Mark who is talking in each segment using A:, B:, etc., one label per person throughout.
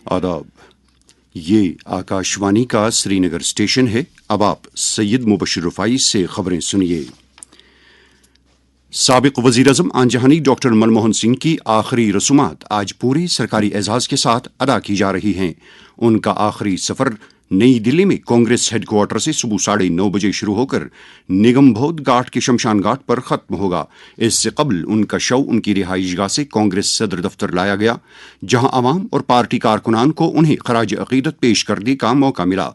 A: आदाब, ये आकाशवाणी का श्रीनगर स्टेशन है। अब आप सैयद मुबशिर रफ़ाई से खबरें सुनिए। साबिक वज़ीर-ए-आज़म आंजहानी डॉक्टर मनमोहन सिंह की आखिरी रसूमात आज पूरे सरकारी एजाज़ के साथ अदा की जा रही हैं। उनका आखिरी सफ़र नई दिल्ली में कांग्रेस हेडक्वार्टर से सुबह 9:30 बजे शुरू होकर निगम बोध घाट के शमशान घाट पर ख़त्म होगा। इससे कबल उनका शव उनकी रिहाइशगाह से कांग्रेस सदर दफ्तर लाया गया, जहां आवाम और पार्टी कारकुनान को उन्हें खराज अकीदत पेश करने का मौका मिला।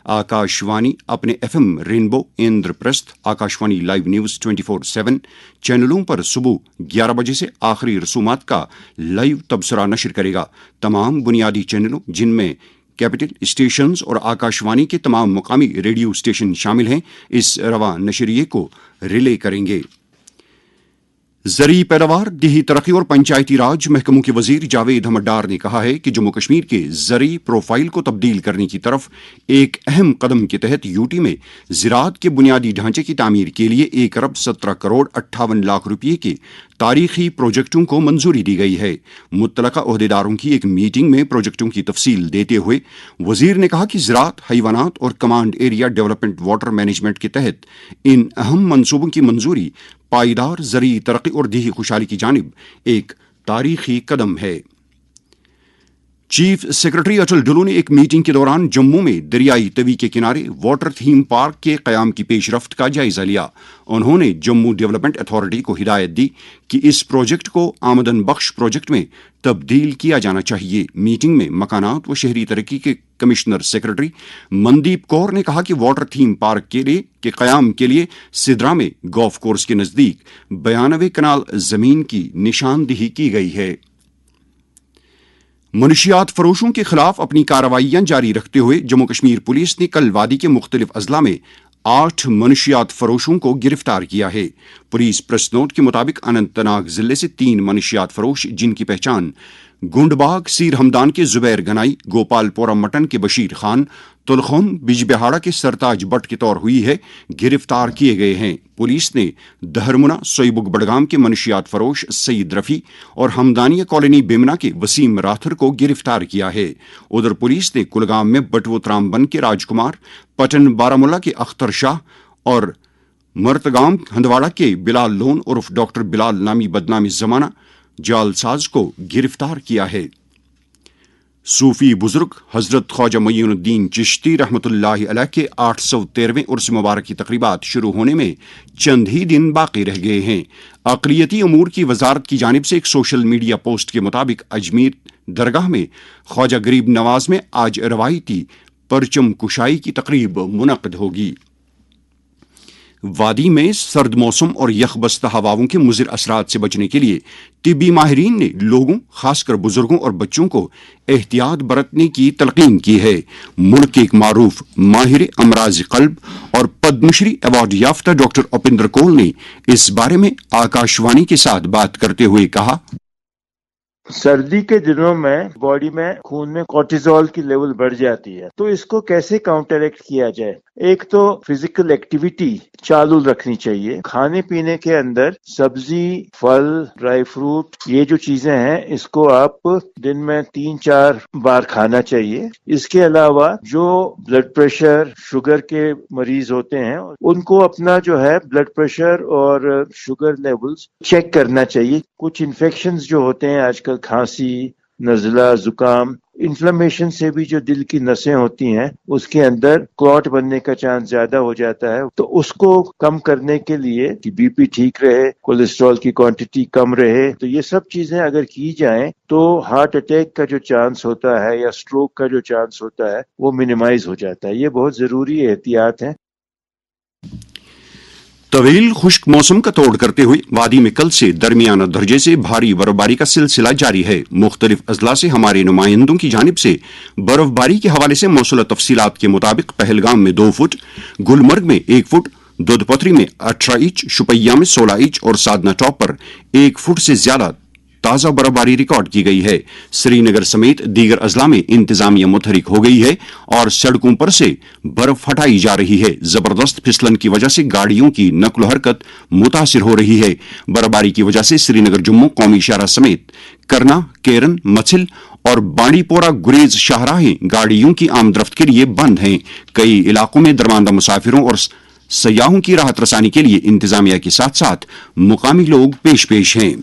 A: आकाशवाणी अपने FM rainbow, Indraprastha, Akashvani live news 24/7 चैनलों पर सुबह 11 बजे से आखिरी रसूमात का लाइव तबसरा नशर करेगा। तमाम बुनियादी चैनलों, जिनमें कैपिटल स्टेशंस और आकाशवाणी के तमाम मुकामी रेडियो स्टेशन शामिल हैं, इस रवा नशरिए को रिले करेंगे। ज़रूरी पैदावार, देही तरक्की और पंचायती राज महकमों के वजीर जावेद अहमद डार ने कहा है कि जम्मू कश्मीर के ज़रूरी प्रोफाइल को तब्दील करने की तरफ एक अहम कदम के तहत यूटी में ज़राअत के बुनियादी ढांचे की तामीर के लिए 1 अरब 17 करोड़ 58 लाख रुपये के तारीखी प्रोजेक्टों को मंजूरी दी गई है। मुत्तलका ओहदेदारों की एक मीटिंग में प्रोजेक्टों की तफसील देते हुए वजीर ने कहा कि ज़राअत, हैवानात और command area development water management के तहत इन अहम मंसूबों की मंजूरी पायदार ज़रूरी तरक्की और देही खुशहाली की जानिब एक तारीखी कदम है। चीफ सेक्रेटरी अटल डुल्लू ने एक मीटिंग के दौरान जम्मू में दरियाई तवी के किनारे वाटर थीम पार्क के क़याम की पेशरफ्त का जायजा लिया। उन्होंने जम्मू डेवलपमेंट अथॉरिटी को हिदायत दी कि इस प्रोजेक्ट को आमदन बख्श प्रोजेक्ट में तब्दील किया जाना चाहिए। मीटिंग में मकानात व शहरी तरक्की के कमिश्नर सेक्रेटरी मनदीप कौर ने कहा कि वाटर थीम पार्क के क़याम के लिए सिदरा में गोल्फ कोर्स के नज़दीक 92 कनाल ज़मीन की निशानदेही की गई है। मनशियात फरोशों के खिलाफ अपनी कार्रवाइयां जारी रखते हुए जम्मू कश्मीर पुलिस ने कल वादी के मुख्तलिफ अजला में 8 मनशियात फरोशों को गिरफ्तार किया है। पुलिस प्रेस नोट के मुताबिक अनंतनाग जिले से 3 मनशियात फरोश, जिनकी पहचान गुंडबाग सीर हमदान के जुबैर गनाई, गोपालपोरा मटन के बशीर खान, तुलखोन बिजबिहाड़ा के सरताज बट के तौर हुई है, गिरफ्तार किए गए हैं। पुलिस ने दहरमुना सोईबुग बडगाम के मनशियात फरोश सईद रफ़ी और हमदानिया कॉलोनी बेमना के वसीम राथर को गिरफ्तार किया है। उधर पुलिस ने कुलगाम में बटवोत्राम बन के राजकुमार, पटन बारामुल्ला के अख्तर शाह और मर्तगाम हंदवाड़ा के बिलाल लोन उर्फ डॉक्टर बिलाल नामी बदनामी जमाना जालसाज को गिरफ्तार किया है। सूफी बुजुर्ग हजरत ख्वाजा मुईनुद्दीन चिश्ती रहमतुल्लाहि अलैह के 813वें उर्स मुबारक की तकरीबात शुरू होने में चंद ही दिन बाकी रह गए हैं। अक़लियती अमूर की वजारत की जानिब से एक सोशल मीडिया पोस्ट के मुताबिक अजमेर दरगाह में ख्वाजा गरीब नवाज में आज रवायती परचम कुशाई की तकरीब मुनक़द होगी। वादी में सर्द मौसम और यखबस्ता हवाओं के मुज़िर असरात से बचने के लिए तिब्बी माहिरीन ने लोगों, खासकर बुजुर्गों और बच्चों को एहतियात बरतने की तलकीन की है। मुल्क के एक मारूफ माहिर अमराज क़ल्ब और पद्मश्री अवार्ड याफ्ता डॉक्टर उपिंदर कोल ने इस बारे में आकाशवाणी के साथ बात करते हुए कहा,
B: सर्दी के दिनों में बॉडी में खून में कोर्टिजोल की लेवल बढ़ जाती है, तो इसको कैसे काउंटरएक्ट किया जाए? एक तो फिजिकल एक्टिविटी चालू रखनी चाहिए। खाने पीने के अंदर सब्जी, फल, ड्राई फ्रूट, ये जो चीजें हैं, इसको आप दिन में 3-4 बार खाना चाहिए। इसके अलावा जो ब्लड प्रेशर, शुगर के मरीज होते हैं, उनको अपना जो है ब्लड प्रेशर और शुगर लेवल्स चेक करना चाहिए। कुछ इन्फेक्शंस जो होते हैं आजकल, खांसी, नज़ला, जुकाम, इन्फ्लेमेशन से भी जो दिल की नसें होती हैं उसके अंदर क्लॉट बनने का चांस ज्यादा हो जाता है, तो उसको कम करने के लिए कि बीपी ठीक रहे, कोलेस्ट्रॉल की क्वांटिटी कम रहे, तो ये सब चीजें अगर की जाएं तो हार्ट अटैक का जो चांस होता है या स्ट्रोक का जो चांस होता है वो मिनिमाइज हो जाता है। ये बहुत जरूरी एहतियात है।
A: तवील खुश्क मौसम का तोड़ करते हुए वादी में कल से दरमियाना दर्जे से भारी बर्फबारी का सिलसिला जारी है। मुख्तलिफ अजला से हमारे नुमाइंदों की जानिब से बर्फबारी के हवाले से मौसूला तफसीलात के मुताबिक पहलगाम में 2 फुट, गुलमर्ग में 1 फुट, दुधपथरी में 18 इंच, शुपैया में 16 इंच और साधना टॉप पर 1 फुट से ज्यादा ताज़ा बर्फबारी रिकॉर्ड की गई है। श्रीनगर समेत दीगर अजला में इंतजामिया मुतहरिक हो गई है और सड़कों पर से बर्फ हटाई जा रही है। जबरदस्त फिसलन की वजह से गाड़ियों की नक्ल हरकत मुतासिर हो रही है। बर्फबारी की वजह से श्रीनगर जम्मू कौमी शाहरा समेत करना, केरन, मछिल اور بانڈی پورہ گریز شاہراہیں گاڑیوں کی آمد رفت کے لیے بند ہیں۔ کئی علاقوں میں درماندہ مسافروں اور سیاحوں کی راحت رسانی کے لیے انتظامیہ کے ساتھ ساتھ مقامی لوگ پیش ہیں۔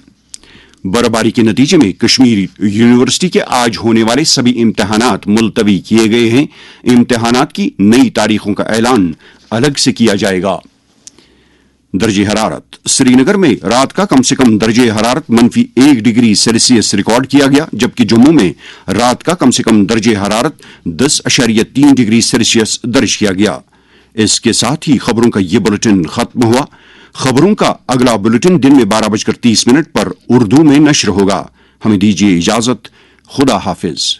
A: برفباری کے نتیجے میں کشمیر یونیورسٹی کے آج ہونے والے سبھی امتحانات ملتوی کیے گئے ہیں۔ امتحانات کی نئی تاریخوں کا اعلان الگ سے کیا جائے گا۔ درجہ حرارت سری نگر میں رات کا کم سے کم درجہ حرارت -1 ڈگری سیلسیس ریکارڈ کیا گیا، جبکہ جموں میں رات کا کم سے کم درجہ حرارت 10.3 ڈگری سیلسیس درج کیا گیا۔ اس کے ساتھ ہی خبروں کا یہ بلٹن ختم ہوا۔ خبروں کا اگلا بلٹن دن میں 12:30 پر اردو میں نشر ہوگا۔ ہمیں دیجیے اجازت۔ خدا حافظ۔